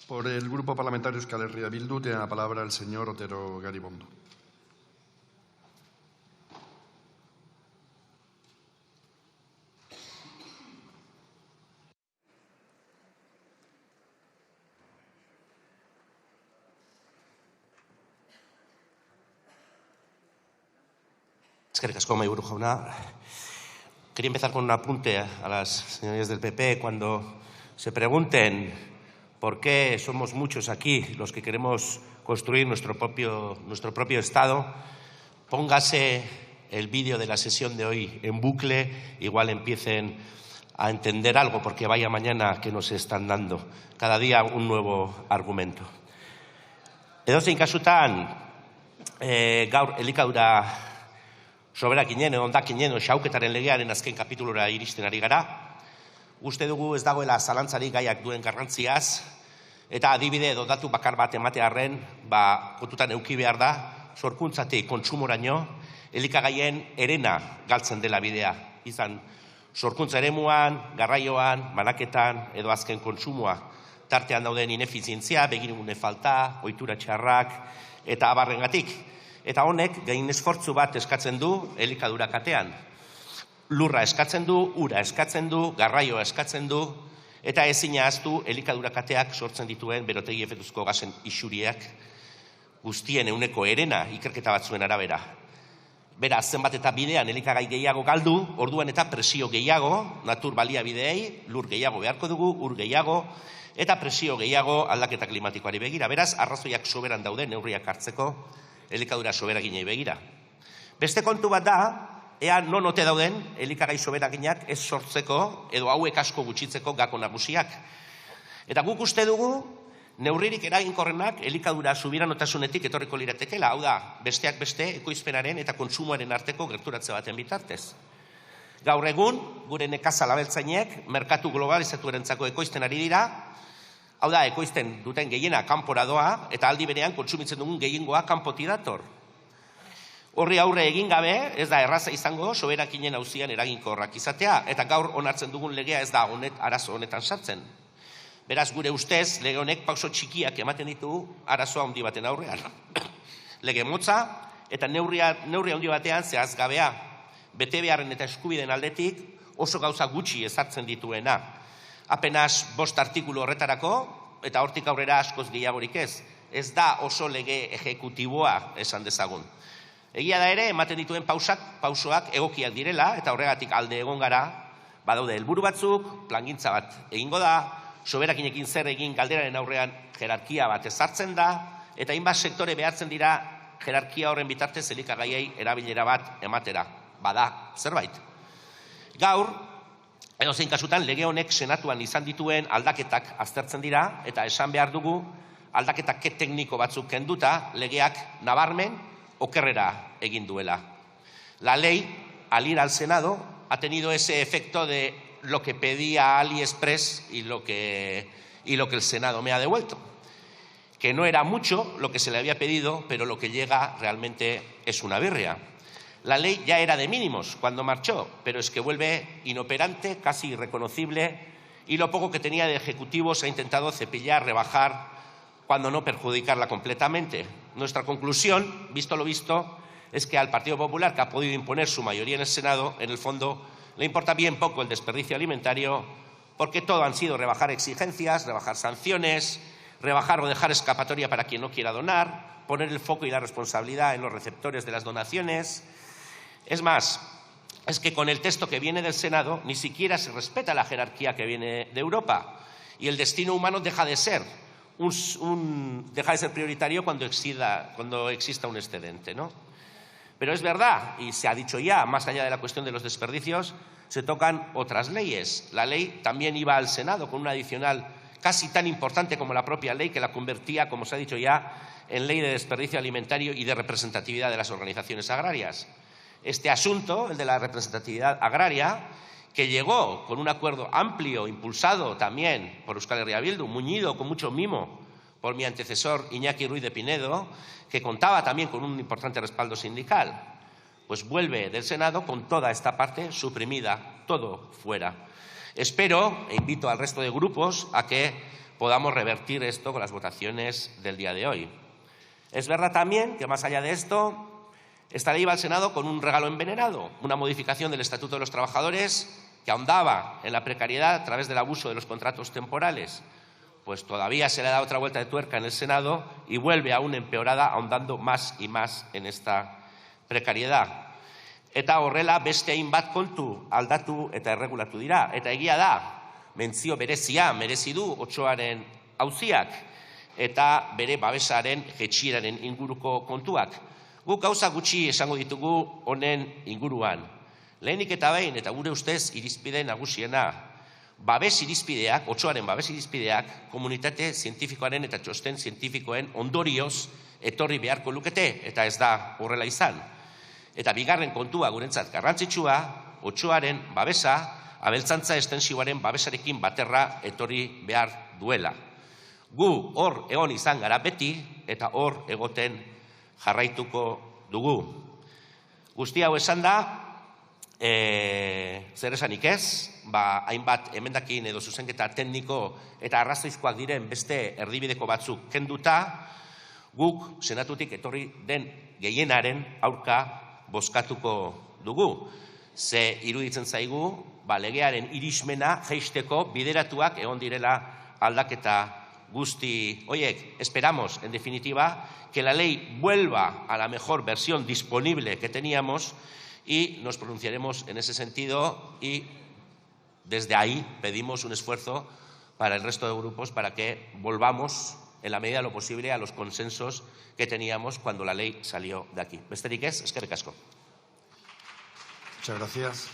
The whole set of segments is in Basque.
Por el Grupo Parlamentario Euskal Herria Bildu tiene la palabra el señor Otero Garibondo. Eskerrik asko, mahaiburu jauna. Quería empezar con un apunte a las señorías del PP. Cuando se pregunten por qué somos muchos aquí los que queremos construir nuestro propio Estado, póngase el vídeo de la sesión de hoy en bucle, igual empiecen a entender algo, porque vaya mañana que nos están dando. Cada día un nuevo argumento. Edozein kasutan, gaur elikadura soberakinen edo hondakinen edo xauketaren legearen azken kapitulura iristen ari gara. Uste dugu ez dagoela zalantzarik gaiak duen garrantziaz, eta adibide edo datu bakar bat ematearren, kontutan eduki behar da, sorkuntzatik kontsumoraino, elikagaien herena galtzen dela bidea. Izan sorkuntza eremuan, garraioan, banaketan edo azken kontsumoa. Tartean dauden inefizientzia, begirune falta, ohitura txarrak eta abarrengatik. Eta honek gain esfortzu bat eskatzen du elikadura katean. Lurra eskatzen du, ura eskatzen du, garraioa eskatzen du, eta ezin ahaztu elikadura kateak sortzen dituen berotegi efektuzko gasen isuriak guztien ehuneko herena ikerketa batzuen arabera. Beraz, zenbat eta bidean elikagai gehiago galdu, orduan eta presio gehiago, natur baliabideei, lur gehiago beharko dugu, ur gehiago, eta presio gehiago aldaketa klimatikoari begira. Beraz, arrazoiak soberan daude neurriak hartzeko elikadura soberaginei begira. Beste kontu bat da, ea non ote dauden elikagai soberaginak ez sortzeko edo hauek asko gutxitzeko gako nagusiak. Eta guk uste dugu, neurririk eraginkorrenak elikadura subiranontasunetik etorriko liratekeela, hau da, besteak beste ekoizpenaren eta kontsumoaren arteko gerturatze baten bitartez. Gaur egun, gure nekazal abeltzainek merkatu globalizatuarentzako ekoizten ari dira, hau da, ekoizten duten gehiena kanpora doa, eta aldi berean kontsumitzen dugun gehiengoa kanpoti dator. Horri aurre egin gabe, ez da erraza izango soberakinen auzian eraginkorrak izatea, eta gaur onartzen dugun legea ez da arazo honetan sartzen. Beraz, gure ustez, lege honek pauso txikiak ematen ditu arazoa handi baten aurrean. Lege motza, eta neurri handi batean zehazgabea, bete beharren eta eskubideen aldetik oso gauza gutxi ezartzen dituena. Apenas 5 artikulu horretarako, eta hortik aurrera askoz gehiagorik ez. Ez da oso lege ejekutiboa esan dezagun. Egia da ere, ematen dituen pausoak egokiak direla, eta horregatik alde egon gara, badaude helburu batzuk, plangintza bat egingo da, soberakinekin zer egin galderaren aurrean jerarkia bat ezartzen da, eta hainbat sektore behartzen dira jerarkia horren bitartez elikagaiei erabilera bat ematera. Bada, zerbait. Gaur, edozein kasutan lege honek senatuan izan dituen aldaketak aztertzen dira, eta esan behar dugu aldaketak tekniko batzuk kenduta legeak nabarmen okerrera egin duela. La ley, al ir al Senado, ha tenido ese efecto de lo que pedía AliExpress y lo que el Senado me ha devuelto. Que no era mucho lo que se le había pedido, pero lo que llega realmente es una birria. La ley ya era de mínimos cuando marchó, pero es que vuelve inoperante, casi irreconocible, y lo poco que tenía de ejecutivo se ha intentado cepillar, rebajar, cuando no perjudicarla completamente. Nuestra conclusión, visto lo visto, es que al Partido Popular, que ha podido imponer su mayoría en el Senado, en el fondo le importa bien poco el desperdicio alimentario, porque todo han sido rebajar exigencias, rebajar sanciones, rebajar o dejar escapatoria para quien no quiera donar, poner el foco y la responsabilidad en los receptores de las donaciones. Es más, es que con el texto que viene del Senado ni siquiera se respeta la jerarquía que viene de Europa y el destino humano deja de ser prioritario cuando exista un excedente, ¿no? Pero es verdad, y se ha dicho ya, más allá de la cuestión de los desperdicios, se tocan otras leyes. La ley también iba al Senado con una adicional casi tan importante como la propia ley, que la convertía, como se ha dicho ya, en ley de desperdicio alimentario y de representatividad de las organizaciones agrarias. Este asunto, el de la representatividad agraria, que llegó con un acuerdo amplio, impulsado también por Euskal Herria Bildu, muñido con mucho mimo por mi antecesor Iñaki Ruiz de Pinedo, que contaba también con un importante respaldo sindical, pues vuelve del Senado con toda esta parte suprimida, todo fuera. Espero e invito al resto de grupos a que podamos revertir esto con las votaciones del día de hoy. Es verdad también que, más allá de esto, esta ley iba al Senado con un regalo envenenado, una modificación del Estatuto de los Trabajadores que ahondaba en la precariedad a través del abuso de los contratos temporales. Pues todavía se le da otra vuelta de tuerca en el Senado y vuelve aún empeorada, ahondando más y más en esta precariedad. Eta horrela beste hainbat kontu aldatu eta erregulatu dira. Eta egia da, mentzio berezia merezi du Otsoaren auziak eta bere babesaren jetxieraren inguruko kontuak. Guk gauza gutxi esango ditugu honen inguruan. Lehenik eta behin, eta gure ustez irizpide nagusiena, babes irizpideak, Otsoaren babes irizpideak, komunitate zientifikoaren eta txosten zientifikoen ondorioz etorri beharko lukete, eta ez da horrela izan. Eta bigarren kontua gurentzat garrantzitsua, Otsoaren babesa, abeltzantza estensiboaren babesarekin baterra etorri behar duela. Gu hor egon izan gara beti, eta hor egoten jarraituko dugu. Guzti hau esan da, zer esanik ez, hainbat emendakin edo zuzenketa tekniko eta arrazoizkoak diren beste erdibideko batzuk kenduta, guk senatutik etorri den gehienaren aurka bozkatuko dugu. Ze iruditzen zaigu, legearen irismena jeisteko bideratuak egon direla aldaketa guzti horiek. Esperamos, en definitiva, que la ley vuelva a la mejor versión disponible que teníamos y nos pronunciaremos en ese sentido y desde ahí pedimos un esfuerzo para el resto de grupos para que volvamos, en la medida de lo posible, a los consensos que teníamos cuando la ley salió de aquí. Besterik ez, eskerrik asko. Muchas gracias.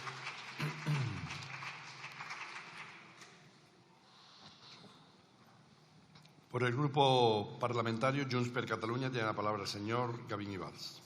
Por el Grupo Parlamentario Junts per Catalunya tiene la palabra el señor Gavin Ibars.